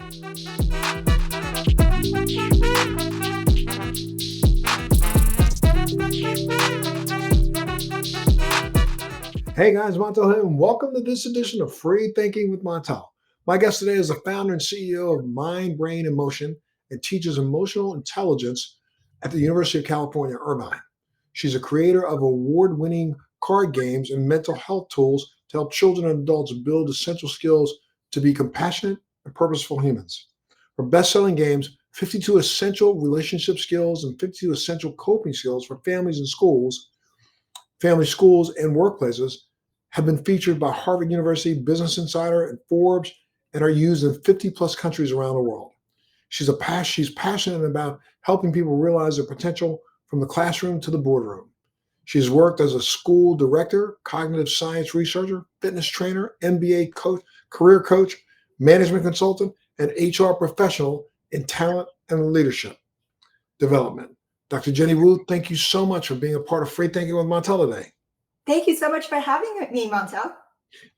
Hey guys, Montel here, and welcome to this edition of Free Thinking with Montel. My guest today is the founder and CEO of Mind, Brain, and Motion and teaches emotional intelligence at the University of California, Irvine. She's a creator of award winning card games and mental health tools to help children and adults build essential skills to be compassionate and purposeful humans. Her best selling games, 52 Essential Relationship Skills and 52 Essential Coping Skills for Families and Schools, Family Schools, and Workplaces, have been featured by Harvard University, Business Insider, and Forbes, and are used in 50 plus countries around the world. She's passionate about helping people realize their potential from the classroom to the boardroom. She's worked as a school director, cognitive science researcher, fitness trainer, MBA coach, career coach, management consultant, and HR professional in talent and leadership development. Dr. Jenny Wu, thank you so much for being a part of Free Thinking with Montel today. Thank you so much for having me, Montel.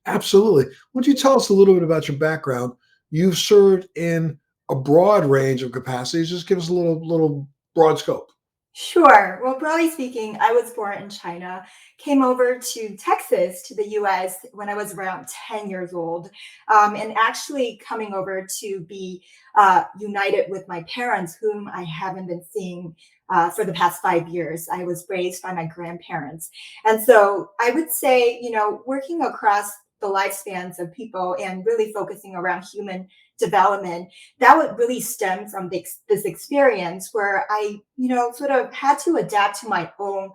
Absolutely. Why don't you tell us a little bit about your background? You've served in a broad range of capacities. Just give us a little broad scope. Sure. Well, broadly speaking, I was born in China, came over to Texas, to the US, when I was around 10 years old, and actually coming over to be united with my parents, whom I haven't been seeing for the past 5 years. I was raised by my grandparents. And so I would say, working across the lifespans of people and really focusing around human development, that would really stem from this experience where I, sort of had to adapt to my own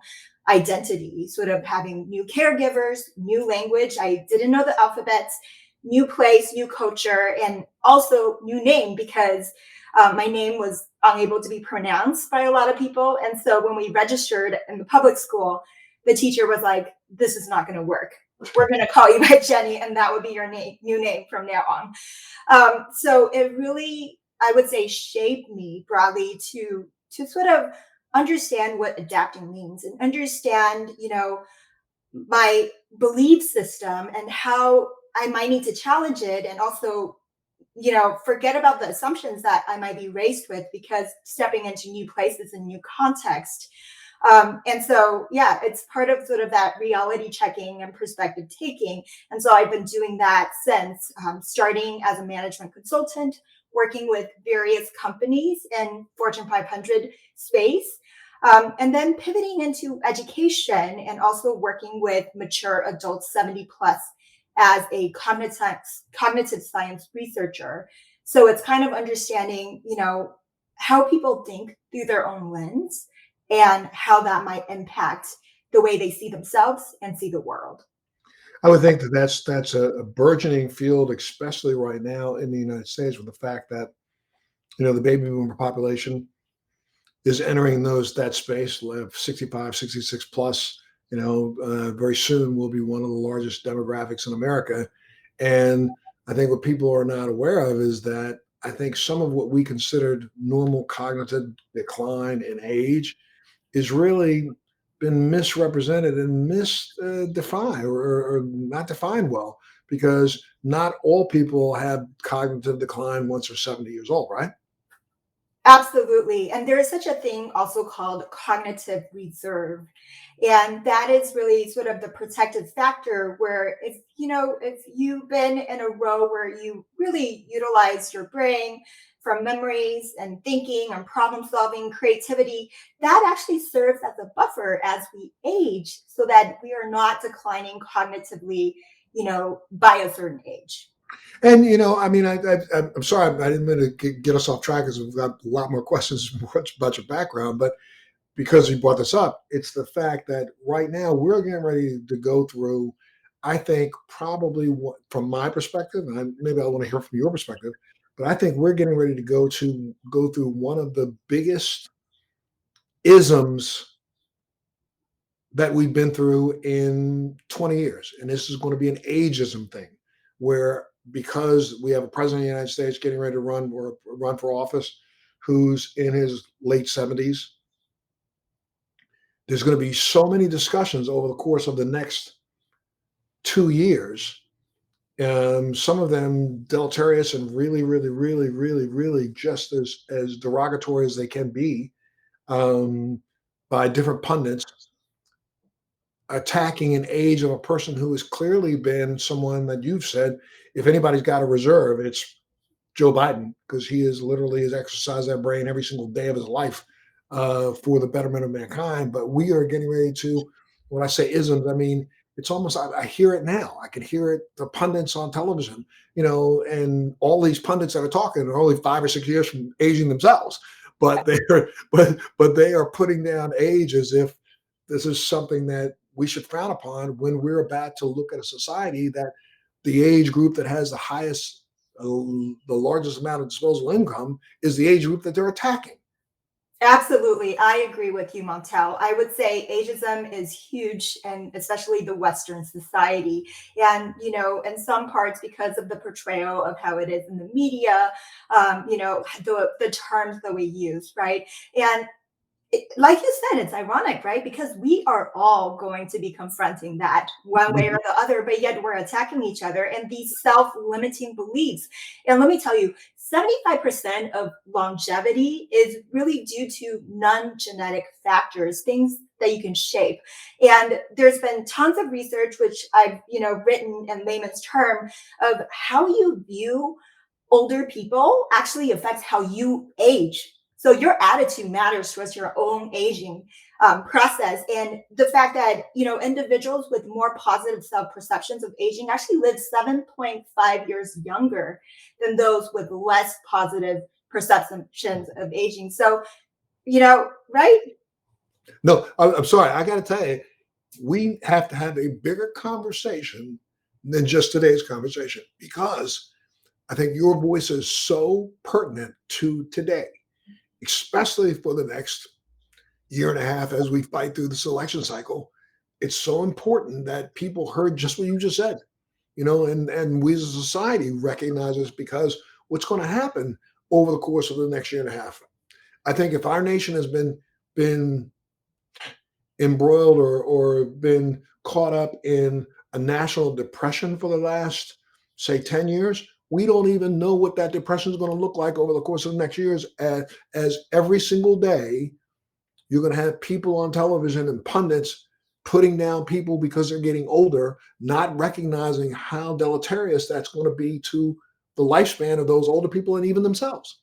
identity, sort of having new caregivers, new language. I didn't know the alphabets, new place, new culture, and also new name because my name was unable to be pronounced by a lot of people. And so when we registered in the public school, the teacher was like, "This is not going to work. We're going to call you by Jenny, and that would be your new name from now on." So it really, I would say, shaped me broadly to sort of understand what adapting means and understand, my belief system and how I might need to challenge it, and also, forget about the assumptions that I might be raised with because stepping into new places and new context. And so, yeah, it's part of sort of that reality checking and perspective taking. And so I've been doing that since starting as a management consultant, working with various companies in Fortune 500 space, and then pivoting into education and also working with mature adults 70 plus as a cognitive science researcher. So it's kind of understanding, how people think through their own lens and how that might impact the way they see themselves and see the world. I would think that that's a burgeoning field, especially right now in the United States, with the fact that the baby boomer population is entering that space, 65, 66 plus. Very soon will be one of the largest demographics in America. And I think what people are not aware of is that I think some of what we considered normal cognitive decline in age is really been misrepresented and misdefined or not defined well, because not all people have cognitive decline once they're 70 years old, right? Absolutely. And there is such a thing also called cognitive reserve. And that is really sort of the protective factor where if you've been in a row where you really utilize your brain from memories and thinking and problem solving, creativity, that actually serves as a buffer as we age so that we are not declining cognitively, by a certain age. And I mean, I'm sorry, I didn't mean to get us off track because we've got a lot more questions about your background. But because you brought this up, it's the fact that right now we're getting ready to go through, I think, probably from my perspective, and maybe I want to hear from your perspective, but I think we're getting ready to go through one of the biggest isms that we've been through in 20 years. And this is going to be an ageism thing where, because we have a president of the United States getting ready to run for office who's in his late 70s, there's going to be so many discussions over the course of the next 2 years Some of them deleterious and really, really, really, really, really just as derogatory as they can be, um, by different pundits, attacking an age of a person who has clearly been someone that you've said, if anybody's got a reserve, it's Joe Biden, because he is literally has exercised that brain every single day of his life, for the betterment of mankind. But we are getting ready to, when I say isms, I mean, it's almost, I hear it now. I can hear it, the pundits on television, and all these pundits that are talking are only 5 or 6 years from aging themselves. But they're but they are putting down age as if this is something that we should frown upon, when we're about to look at a society that the age group that has the highest, the largest amount of disposable income is the age group that they're attacking. Absolutely. I agree with you, Montel. I would say ageism is huge, and especially the Western society. And, in some parts, because of the portrayal of how it is in the media, the terms that we use, right? And like you said, it's ironic, right? Because we are all going to be confronting that one way or the other, but yet we're attacking each other and these self limiting beliefs. And let me tell you, 75% of longevity is really due to non genetic factors, things that you can shape. And there's been tons of research, which I've, written in layman's term, of how you view older people actually affects how you age. So your attitude matters towards your own aging process, and the fact that individuals with more positive self perceptions of aging actually live 7.5 years younger than those with less positive perceptions of aging. So right? No, I'm sorry. I got to tell you, we have to have a bigger conversation than just today's conversation, because I think your voice is so pertinent to today, especially for the next year and a half as we fight through this election cycle. It's so important that people heard just what you just said, and we as a society recognize this, because what's going to happen over the course of the next year and a half. I think if our nation has been embroiled or been caught up in a national depression for the last, say, 10 years, we don't even know what that depression is going to look like over the course of the next years, as every single day you're going to have people on television and pundits putting down people because they're getting older, not recognizing how deleterious that's going to be to the lifespan of those older people and even themselves.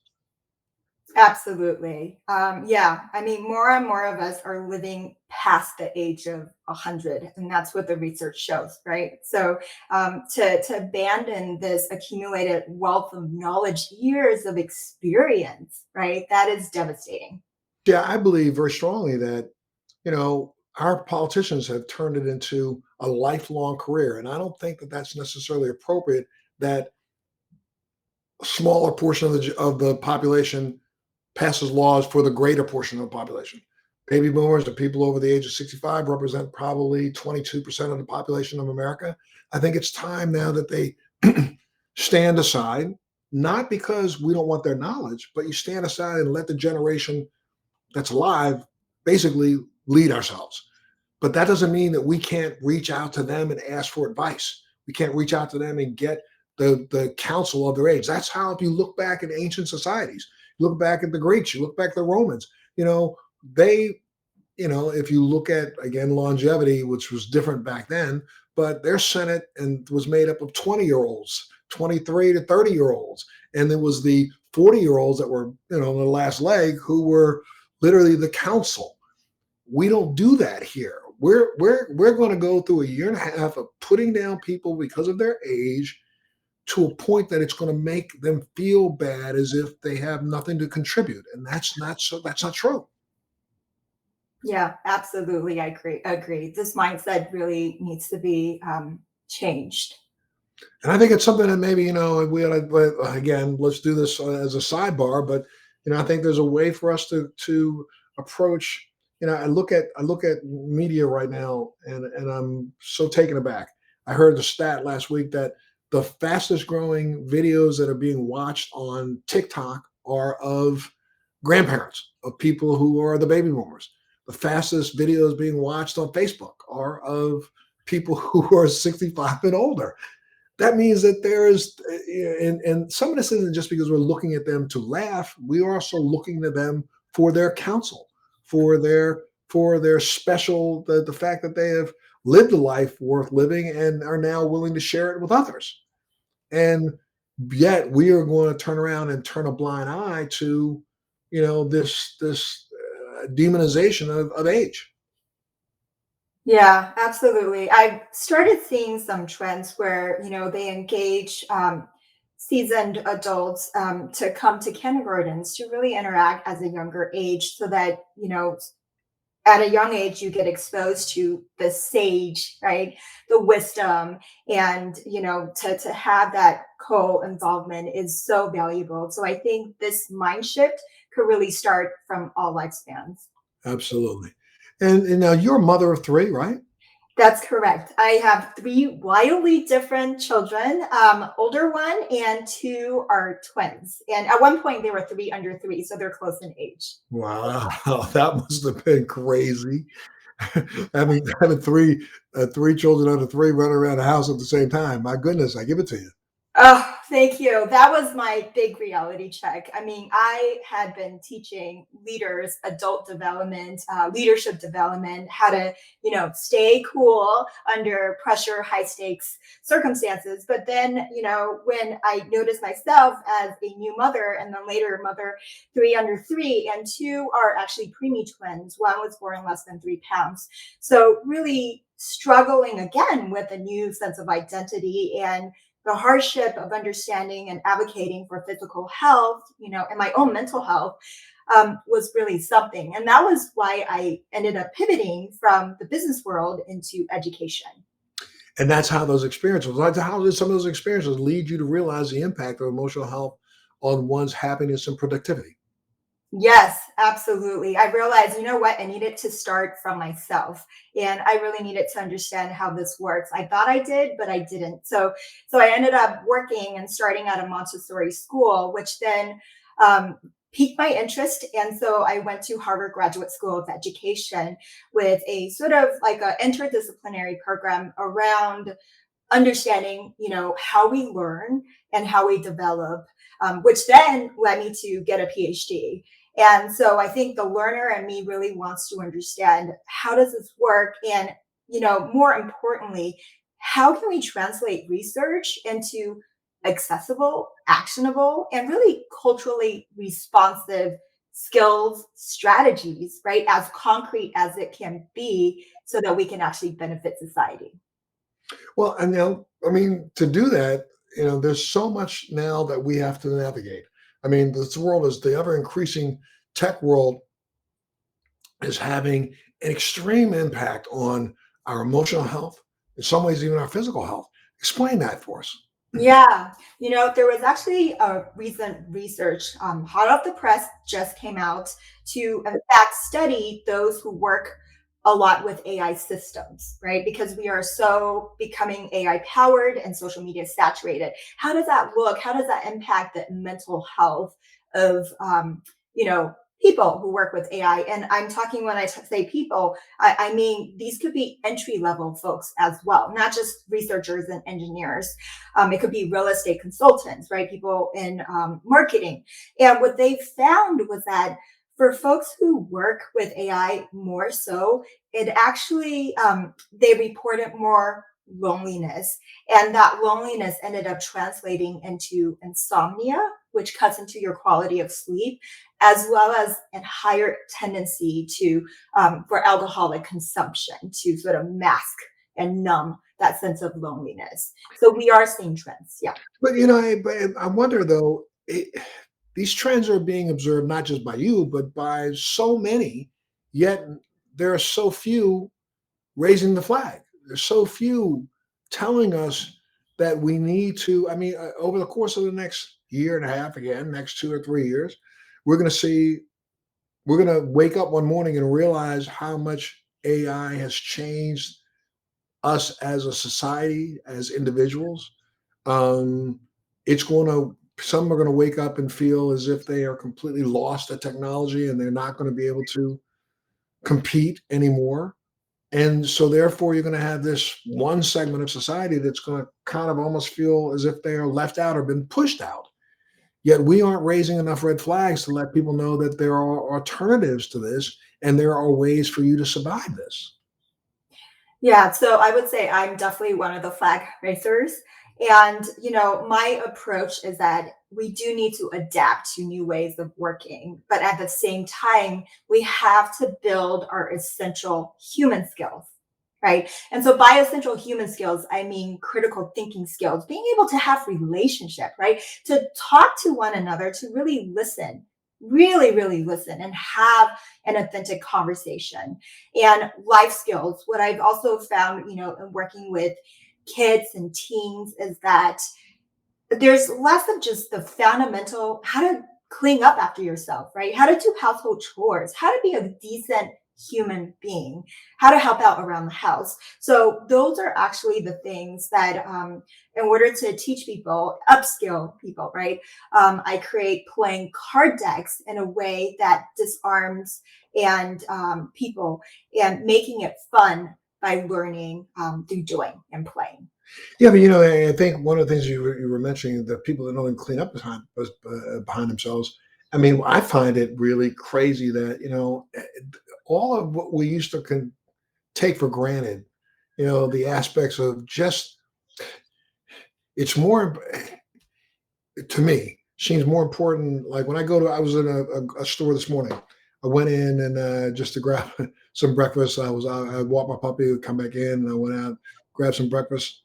Absolutely. Yeah. I mean, more and more of us are living past the age of 100, and that's what the research shows, right? So, to abandon this accumulated wealth of knowledge, years of experience, right? That is devastating. Yeah, I believe very strongly that, our politicians have turned it into a lifelong career. And I don't think that that's necessarily appropriate, that a smaller portion of the population passes laws for the greater portion of the population. Baby boomers and people over the age of 65 represent probably 22% of the population of America. I think it's time now that they stand aside, not because we don't want their knowledge, but you stand aside and let the generation that's alive basically lead ourselves. But that doesn't mean that we can't reach out to them and ask for advice. We can't reach out to them and get the counsel of their age. That's how, if you look back at ancient societies, you look back at the Greeks, you look back at the Romans, they, if you look at, again, longevity, which was different back then, but their Senate and was made up of 20-year-olds, 23 to 30-year-olds. And there was the 40-year-olds that were, the last leg, who were literally the council. We don't do that here. We're going to go through a year and a half of putting down people because of their age, to a point that it's going to make them feel bad, as if they have nothing to contribute, and that's not true. Yeah, absolutely. I agree. Agree. This mindset really needs to be changed. And I think it's something that maybe, we ought to, but again, let's do this as a sidebar. But I think there's a way for us to approach. I look at media right now, and I'm so taken aback. I heard the stat last week that the fastest growing videos that are being watched on TikTok are of grandparents, of people who are the baby boomers. The fastest videos being watched on Facebook are of people who are 65 and older. that means that there is, and some of this isn't just because we're looking at them to laugh. We are also looking to them for their counsel, for their special, the fact that they have lived a life worth living and are now willing to share it with others. And yet we are going to turn around and turn a blind eye to, this demonization of age. Yeah, absolutely. I've started seeing some trends where, they engage seasoned adults to come to kindergartens to really interact as a younger age so that, at a young age, you get exposed to the sage, right? The wisdom. And, to have that co involvement is so valuable. So I think this mind shift could really start from all lifespans. Absolutely. And now you're a mother of three, right? That's correct. I have three wildly different children. Older one and two are twins. And at one point, they were three under three, so they're close in age. Wow, that must have been crazy. Having three children under three running around the house at the same time. My goodness, I give it to you. Oh, thank you. That was my big reality check. I mean, I had been teaching leaders adult development, leadership development, how to, stay cool under pressure, high stakes circumstances. But then, when I noticed myself as a new mother and then later mother three under three, and two are actually preemie twins, one was born less than 3 pounds. So really struggling again with a new sense of identity and the hardship of understanding and advocating for physical health, and my own mental health was really something. And that was why I ended up pivoting from the business world into education. And that's how those experiences, like how did some of those experiences lead you to realize the impact of emotional health on one's happiness and productivity? Yes, absolutely. I realized, you know what, I needed to start from myself and I really needed to understand how this works. I thought I did, but I didn't. So I ended up working and starting at a Montessori school, which then piqued my interest. And so I went to Harvard Graduate School of Education with a sort of like a interdisciplinary program around understanding, how we learn and how we develop, which then led me to get a PhD. And so I think the learner and me really wants to understand how does this work, and more importantly, how can we translate research into accessible, actionable, and really culturally responsive skills, strategies, right? As concrete as it can be, so that we can actually benefit society. Well, and I mean, to do that, there's so much now that we have to navigate. I mean, this world is the ever increasing tech world is having an extreme impact on our emotional health, in some ways, even our physical health. Explain that for us. Yeah, there was actually a recent research, hot off the press, just came out to, in fact, study those who work a lot with AI systems, right? Because we are so becoming AI powered and social media saturated. How does that look? How does that impact the mental health of, you know, people who work with AI? And I'm talking, when I say people, I mean, these could be entry level folks as well, not just researchers and engineers. It could be real estate consultants, right? People in marketing. And what they found was that for folks who work with AI more so, it actually, they reported more loneliness. And that loneliness ended up translating into insomnia, which cuts into your quality of sleep, as well as a higher tendency to, for alcoholic consumption, to sort of mask and numb that sense of loneliness. So we are seeing trends. Yeah. But I wonder though, these trends are being observed not just by you, but by so many. Yet there are so few raising the flag. There's so few telling us that we need to. I mean, over the course of the next year and a half, again, next 2 or 3 years, we're going to see. We're going to wake up one morning and realize how much AI has changed us as a society, as individuals. Um, it's going to, some are going to wake up and feel as if they are completely lost at technology and they're not going to be able to compete anymore. And so therefore you're going to have this one segment of society that's going to kind of almost feel as if they are left out or been pushed out. Yet we aren't raising enough red flags to let people know that there are alternatives to this and there are ways for you to survive this. Yeah, so I would say I'm definitely one of the flag racers. And, my approach is that we do need to adapt to new ways of working. But at the same time, we have to build our essential human skills, right? And so by essential human skills, I mean critical thinking skills, being able to have relationship, right? To talk to one another, to really listen, really, really listen and have an authentic conversation and life skills. What I've also found, in working with kids and teens is that there's less of just the fundamental how to clean up after yourself, right? How to do household chores, how to be a decent human being, how to help out around the house. So those are actually the things that, in order to teach people, upskill people, right? I create playing card decks in a way that disarms and people and making it fun by learning through doing and playing. Yeah, but I think one of the things you were mentioning, the people that don't even clean up behind themselves. I mean, I find it really crazy that all of what we used to take for granted, the aspects of just it's more to me seems more important. Like when I was in a store this morning. I went in and just to grab some breakfast. I walked my puppy, come back in, and I went out, grabbed some breakfast,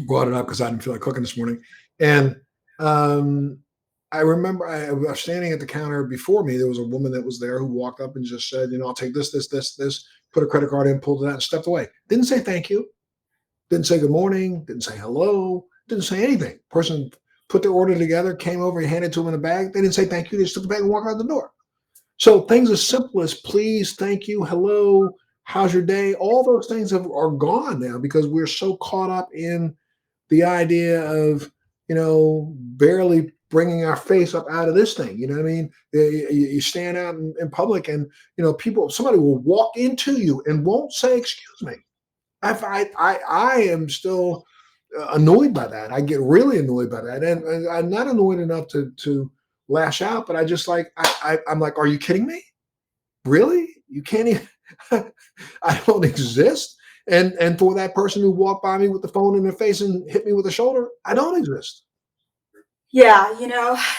brought it up because I didn't feel like cooking this morning. And um, I remember I was standing at the counter before me. There was a woman that was there who walked up and just said, I'll take this, put a credit card in, pulled it out, and stepped away. Didn't say thank you, didn't say good morning, didn't say hello, didn't say anything. Person put their order together, came over and handed it to them in a bag. They didn't say thank you, they just took the bag and walked out the door. So things as simple as please, thank you, hello, how's your day? All those things are gone now because we're so caught up in the idea of barely bringing our face up out of this thing. You know what I mean? You stand out in public, and somebody will walk into you and won't say excuse me. I am still annoyed by that. I get really annoyed by that, and I'm not annoyed enough to lash out, but I just I'm like, are you kidding me? Really? You can't even. I don't exist. And for that person who walked by me with the phone in their face and hit me with the shoulder, I don't exist. Yeah,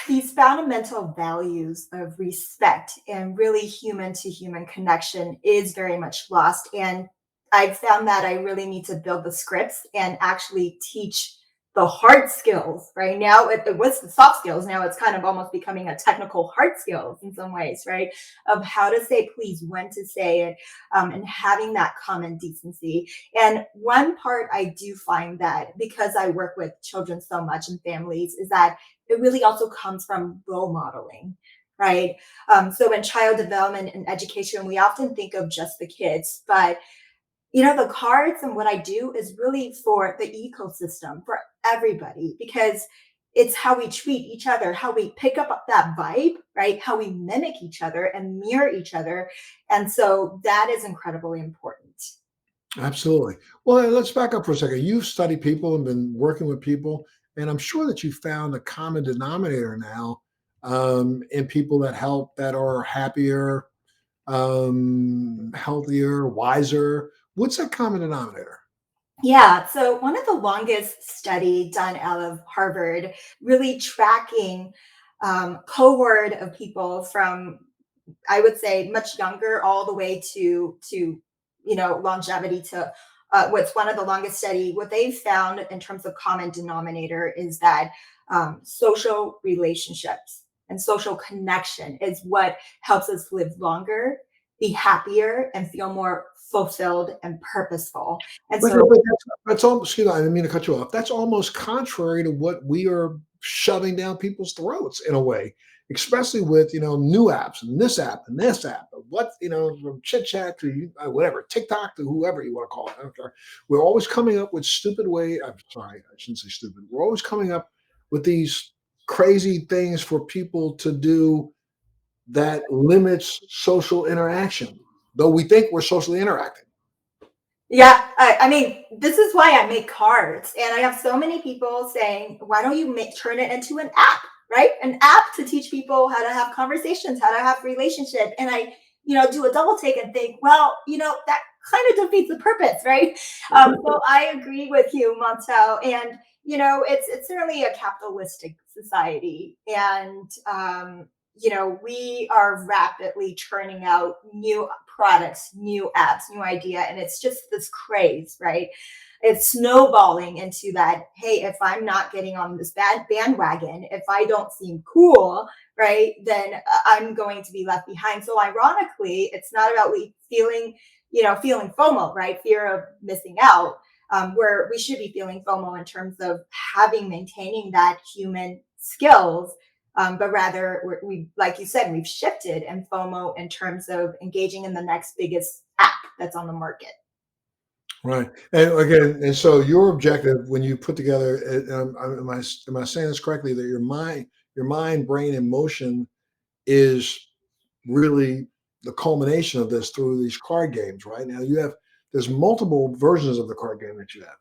these fundamental values of respect and really human to human connection is very much lost. And I've found that I really need to build the scripts and actually teach the hard skills. Right now, it was the soft skills. Now it's kind of almost becoming a technical hard skills in some ways, right? Of how to say please, when to say it, and having that common decency. And one part I do find that because I work with children so much and families is that it really also comes from role modeling, right? So in child development and education, we often think of just the kids, but the cards and what I do is really for the ecosystem, for everybody, because it's how we treat each other, how we pick up that vibe, right? How we mimic each other and mirror each other. And so that is incredibly important. Absolutely. Well, let's back up for a second. You've studied people and been working with people, and I'm sure that you found a common denominator now in people that are happier, healthier, wiser. What's that common denominator? Yeah. So one of the longest study done out of Harvard, really tracking cohort of people from, I would say, much younger all the way to longevity to what's one of the longest study. What they've found in terms of common denominator is that social relationships and social connection is what helps us live longer, be happier, and feel more fulfilled and purposeful. And so But that's all. Excuse me, I didn't mean to cut you off. That's almost contrary to what we are shoving down people's throats in a way, especially with new apps and this app and this app. What from chit chat to whatever TikTok to whoever you want to call it. I don't care. We're always coming up with stupid way. I'm sorry, I shouldn't say stupid. We're always coming up with these crazy things for people to do that limits social interaction. though we think we're socially interacting. Yeah, I mean, this is why I make cards, and I have so many people saying, "Why don't you turn it into an app, right? An app to teach people how to have conversations, how to have relationship." And I, do a double take and think, well, that kind of defeats the purpose, right? So I agree with you, Montel, and it's certainly a capitalistic society, and we are rapidly churning out new products, new apps, new idea, and it's just this craze, right? It's snowballing into that. Hey, if I'm not getting on this bad bandwagon, if I don't seem cool, right, then I'm going to be left behind. So ironically, it's not about feeling FOMO, right? Fear of missing out. Where we should be feeling FOMO in terms of maintaining that human skills, but rather we, like you said, we've shifted and FOMO in terms of engaging in the next biggest app that's on the market. Right. And again, and so your objective when you put together, am I saying this correctly, that your mind, brain, and motion is really the culmination of this through these card games, right? Now there's multiple versions of the card game that you have.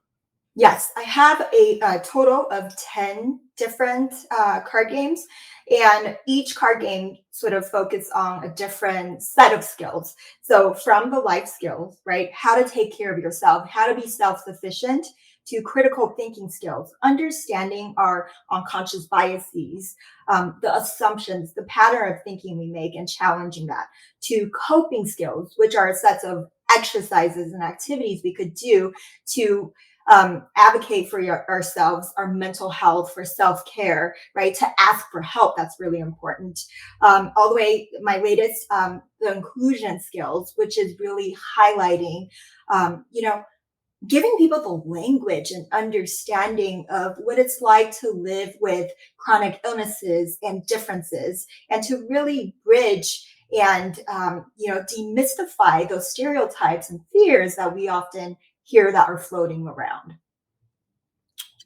Yes, I have a total of 10 different card games, and each card game sort of focus on a different set of skills. So from the life skills, right? How to take care of yourself, how to be self-sufficient, to critical thinking skills, understanding our unconscious biases, the assumptions, the pattern of thinking we make, and challenging that, to coping skills, which are sets of exercises and activities we could do to advocate for ourselves, our mental health, for self care, right? To ask for help, that's really important. All the way, my latest, the inclusion skills, which is really highlighting, giving people the language and understanding of what it's like to live with chronic illnesses and differences, and to really bridge and demystify those stereotypes and fears that we often hear that are floating around.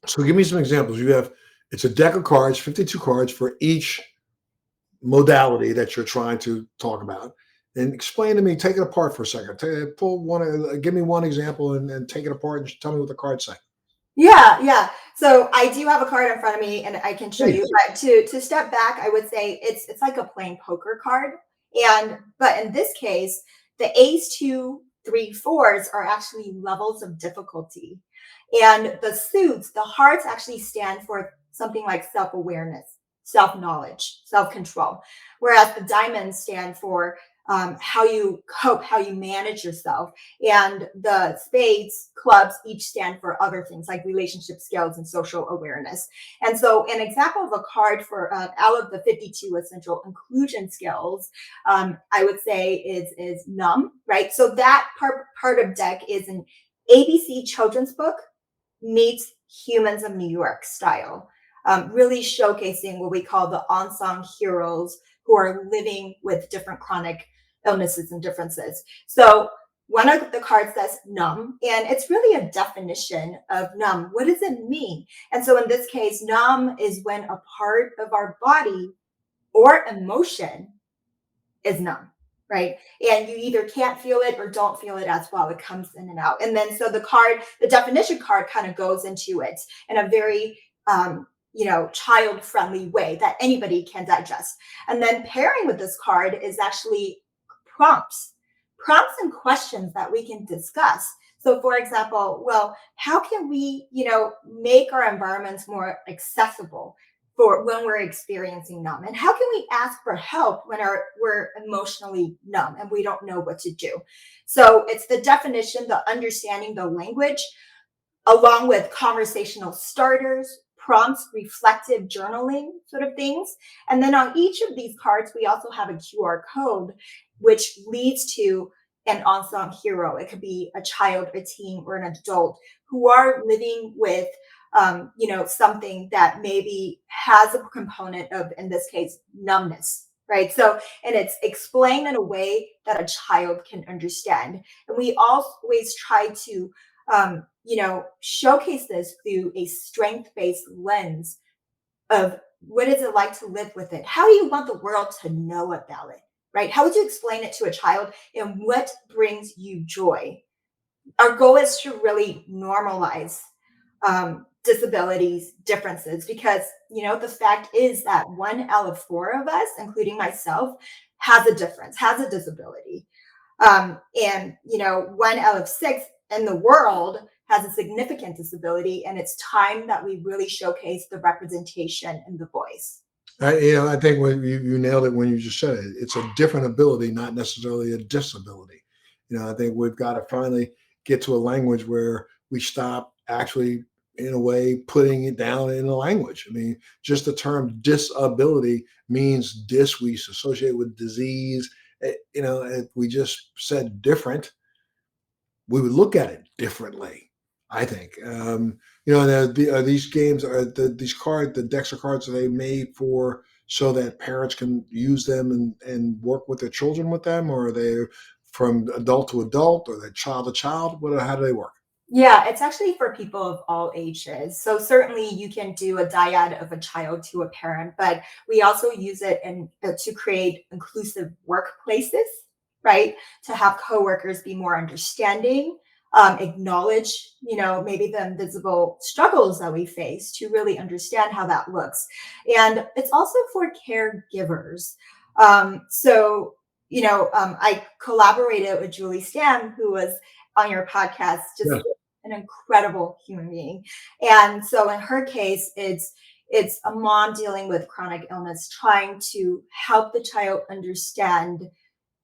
So give me some examples. It's a deck of cards, 52 cards for each modality that you're trying to talk about. And explain to me, take it apart for a second. Pull one, give me one example and take it apart and just tell me what the cards say. Yeah, yeah. So I do have a card in front of me and I can show you. Please. But to step back, I would say it's like a plain poker card. And but in this case, the ace, two, three, fours are actually levels of difficulty. And the suits, the hearts actually stand for something like self-awareness, self-knowledge, self-control. Whereas the diamonds stand for how you cope, how you manage yourself, and the spades, clubs each stand for other things like relationship skills and social awareness. And so, an example of a card for out of the 52 essential inclusion skills, I would say is numb, right? So that part of deck is an ABC children's book meets Humans of New York style, really showcasing what we call the unsung heroes who are living with different chronic illnesses and differences. So one of the cards says numb, and it's really a definition of numb. What does it mean? And so in this case, numb is when a part of our body or emotion is numb, right? And you either can't feel it or don't feel it as well. It comes in and out. And then so the definition card kind of goes into it in a very child friendly way that anybody can digest. And then pairing with this card is actually prompts, prompts and questions that we can discuss. So for example, well, how can we, make our environments more accessible for when we're experiencing numb? And how can we ask for help when we're emotionally numb and we don't know what to do? So it's the definition, the understanding, the language, along with conversational starters, prompts, reflective journaling sort of things. And then on each of these cards, we also have a QR code, which leads to an unsung hero. It could be a child, a teen, or an adult who are living with something that maybe has a component of, in this case, numbness, right? So, and it's explained in a way that a child can understand. And we always try to, showcase this through a strength-based lens of what is it like to live with it? How do you want the world to know about it? right? How would you explain it to a child, and what brings you joy? Our goal is to really normalize disabilities, differences, because the fact is that one out of four of us, including myself, has a difference, has a disability. And one out of six in the world has a significant disability, and it's time that we really showcase the representation and the voice. I think when you nailed it when you just said it. It's a different ability, not necessarily a disability. I think we've got to finally get to a language where we stop actually, in a way, putting it down in a language. I mean, just the term disability means we associate with disease. If we just said different, we would look at it differently. I think. Are these games, these the decks of cards, are they made for so that parents can use them and work with their children with them, or are they from adult to adult, or they child to child? How do they work? Yeah, it's actually for people of all ages. So certainly you can do a dyad of a child to a parent, but we also use it to create inclusive workplaces, right? To have coworkers be more understanding, acknowledge, maybe the invisible struggles that we face, to really understand how that looks. And it's also for caregivers. I collaborated with Julie Stam, who was on your podcast, just Yeah. an incredible human being. And so in her case, it's a mom dealing with chronic illness, trying to help the child understand,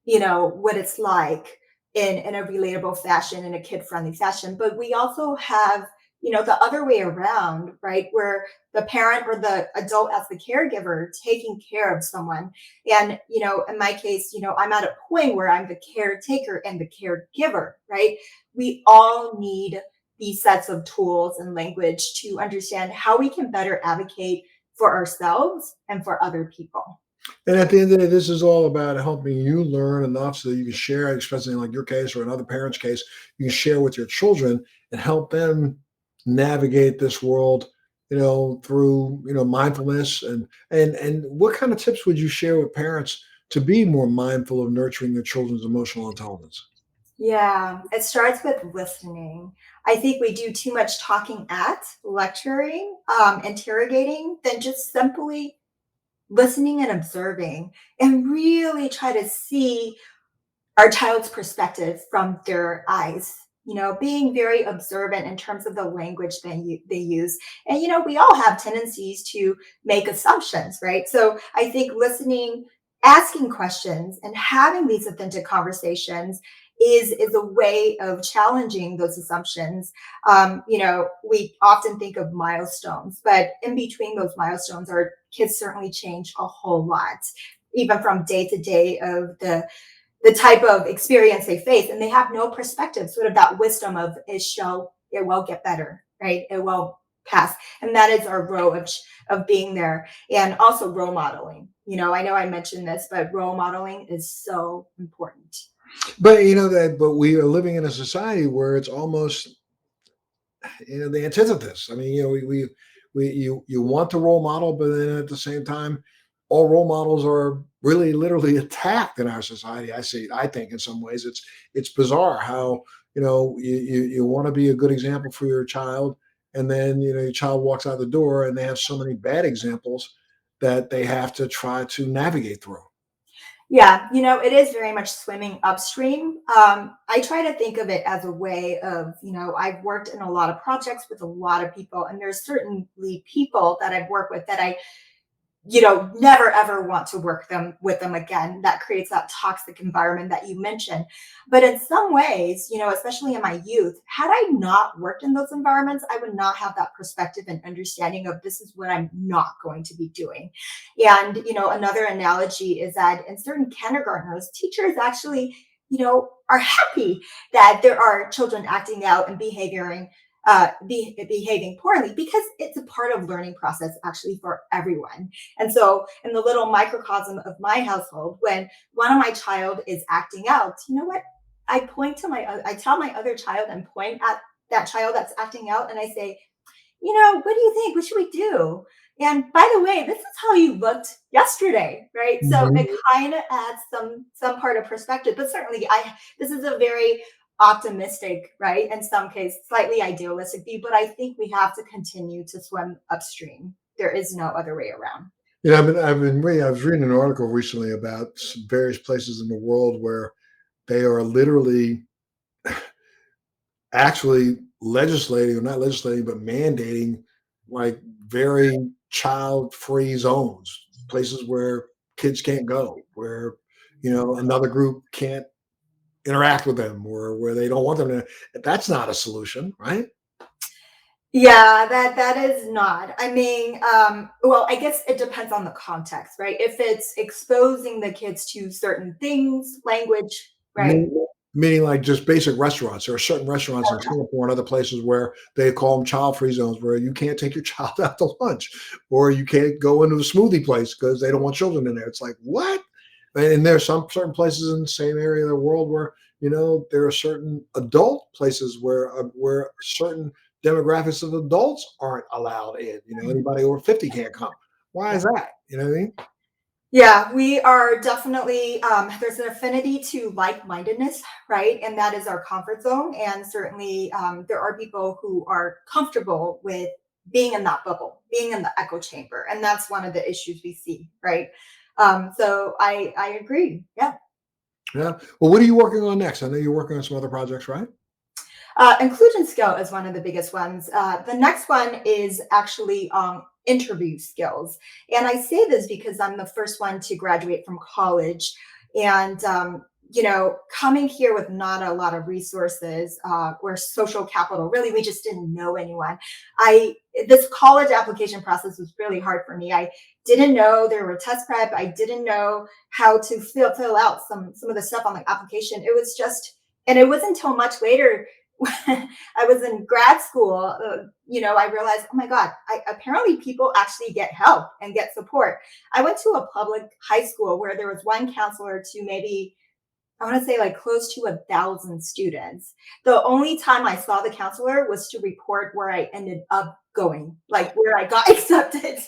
what it's like in a relatable fashion, in a kid-friendly fashion. But we also have, the other way around, right? Where the parent or the adult as the caregiver taking care of someone. And, in my case, I'm at a point where I'm the caretaker and the caregiver, right? We all need these sets of tools and language to understand how we can better advocate for ourselves and for other people. And at the end of the day, this is all about helping you learn enough so that you can share, especially like your case or another parent's case, you can share with your children and help them navigate this world, through, mindfulness and what kind of tips would you share with parents to be more mindful of nurturing their children's emotional intelligence? Yeah, it starts with listening. I think we do too much talking at, lecturing, interrogating, than just simply listening and observing, and really try to see our child's perspective from their eyes. Being very observant in terms of the language they use. And, we all have tendencies to make assumptions, right? So I think listening, asking questions, and having these authentic conversations is a way of challenging those assumptions. We often think of milestones, but in between those milestones, our kids certainly change a whole lot, even from day to day of the type of experience they face, and they have no perspective, sort of that wisdom of it will get better, right? It will pass. And that is our role of being there. And also role modeling. I know I mentioned this, but role modeling is so important. But but we are living in a society where it's almost, the antithesis. I mean, you want the role model, but then at the same time, all role models are really literally attacked in our society. I think in some ways it's bizarre how, you want to be a good example for your child, and then your child walks out the door and they have so many bad examples that they have to try to navigate through. Yeah, it is very much swimming upstream. I try to think of it as a way of, I've worked in a lot of projects with a lot of people, and there's certainly people that I've worked with that I never ever want to work with them again. That creates that toxic environment that you mentioned. But in some ways, especially in my youth, had I not worked in those environments, I would not have that perspective and understanding of this is what I'm not going to be doing. And, another analogy is that in certain kindergartners, teachers actually, are happy that there are children acting out and behaving poorly, because it's a part of learning process actually for everyone. And so in the little microcosm of my household, when one of my child is acting out, you know what? I tell my other child and point at that child that's acting out, and I say, what do you think? What should we do? And by the way, this is how you looked yesterday, right? So it Mhm. kind of adds some part of perspective, but certainly I this is a very optimistic, right? In some case, slightly idealistic view, but I think we have to continue to swim upstream. There is no other way around. I've been reading. I was reading an article recently about various places in the world where they are literally actually legislating, or not legislating, but mandating like very child-free zones, places where kids can't go, where another group can't interact with them, or where they don't want them to. That's not a solution, right? Yeah, that is not. I mean, well, I guess it depends on the context, right? If it's exposing the kids to certain things, language, right? Meaning meaning like just basic restaurants. There are certain restaurants in Singapore and other places where they call them child-free zones, where you can't take your child out to lunch, or you can't go into the smoothie place because they don't want children in there. It's like, what? And there's some certain places in the same area of the world where there are certain adult places where certain demographics of adults aren't allowed in. Anybody over 50 can't come. Why is Yeah. that? You know what I mean? Yeah, we are definitely, there's an affinity to like-mindedness, right? And that is our comfort zone. And certainly, there are people who are comfortable with being in that bubble, being in the echo chamber. And that's one of the issues we see, right? So I agree. Yeah. Yeah. Well, what are you working on next? I know you're working on some other projects, right? Inclusion skill is one of the biggest ones. The next one is actually interview skills. And I say this because I'm the first one to graduate from college. And, coming here with not a lot of resources or social capital, really, we just didn't know anyone. This college application process was really hard for me. I didn't know there were test prep. I didn't know how to fill out some of the stuff on the application. It was just, and it wasn't until much later when I was in grad school, I realized, oh my God, apparently people actually get help and get support. I went to a public high school where there was one counselor to maybe, I want to say like close to 1,000 students. The only time I saw the counselor was to report where I ended up going, like where I got accepted.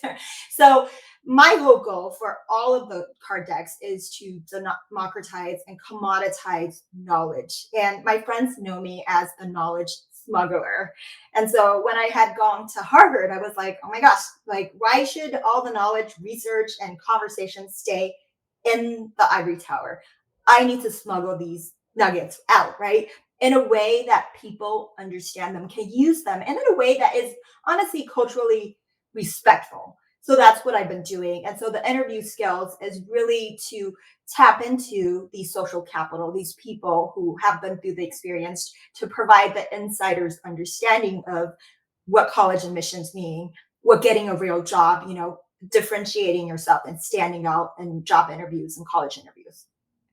So my whole goal for all of the card decks is to democratize and commoditize knowledge. And my friends know me as a knowledge smuggler. And so when I had gone to Harvard, I was like, oh my gosh, like why should all the knowledge, research, and conversation stay in the ivory tower? I need to smuggle these nuggets out, right? In a way that people understand them, can use them, and in a way that is honestly culturally respectful. So that's what I've been doing. And so the interview skills is really to tap into the social capital, these people who have been through the experience to provide the insider's understanding of what college admissions mean, what getting a real job, differentiating yourself and standing out in job interviews and college interviews.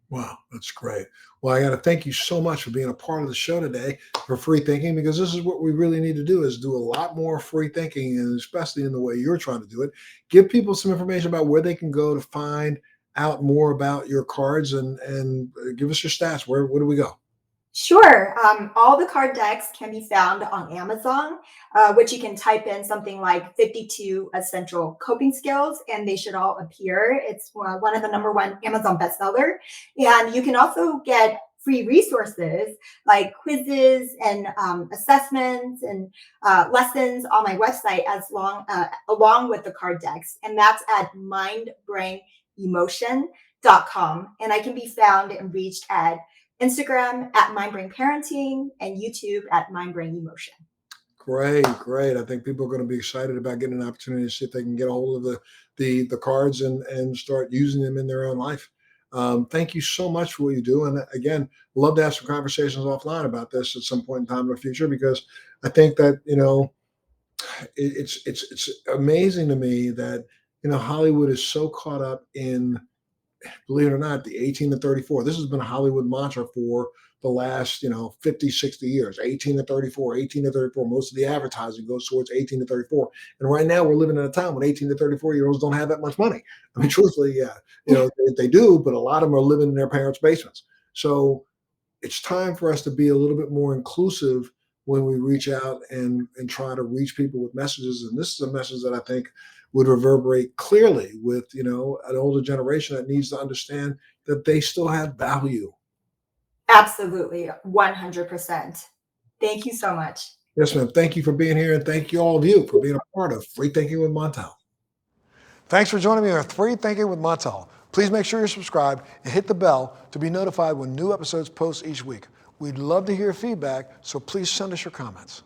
Wow, that's great. Well, I got to thank you so much for being a part of the show today for free thinking, because this is what we really need to do, is do a lot more free thinking, and especially in the way you're trying to do it. Give people some information about where they can go to find out more about your cards, and give us your stats. Where do we go? Sure. All the card decks can be found on Amazon, which you can type in something like 52 essential coping skills, and they should all appear. It's one of the number one Amazon bestseller. And you can also get free resources like quizzes and assessments and lessons on my website along with the card decks. And that's at mindbrainemotion.com. And I can be found and reached at Instagram at mindbrainparenting and YouTube at mindbrainemotion. Great, great. I think people are going to be excited about getting an opportunity to see if they can get a hold of the cards and start using them in their own life. Thank you so much for what you do. And again, love to have some conversations offline about this at some point in time in the future, because I think that it's amazing to me that Hollywood is so caught up in, believe it or not, the 18 to 34. This has been a Hollywood mantra for the last, 50, 60 years. 18 to 34, 18 to 34. Most of the advertising goes towards 18 to 34. And right now we're living in a time when 18 to 34-year-olds don't have that much money. I mean, truthfully, yeah, they do, but a lot of them are living in their parents' basements. So it's time for us to be a little bit more inclusive when we reach out and try to reach people with messages. And this is a message that I think would reverberate clearly with, an older generation that needs to understand that they still have value. Absolutely, 100%. Thank you so much. Yes, ma'am. Thank you for being here, and thank you all of you for being a part of Free Thinking with Montel. Thanks for joining me on Free Thinking with Montel. Please make sure you're subscribed and hit the bell to be notified when new episodes post each week. We'd love to hear your feedback, so please send us your comments.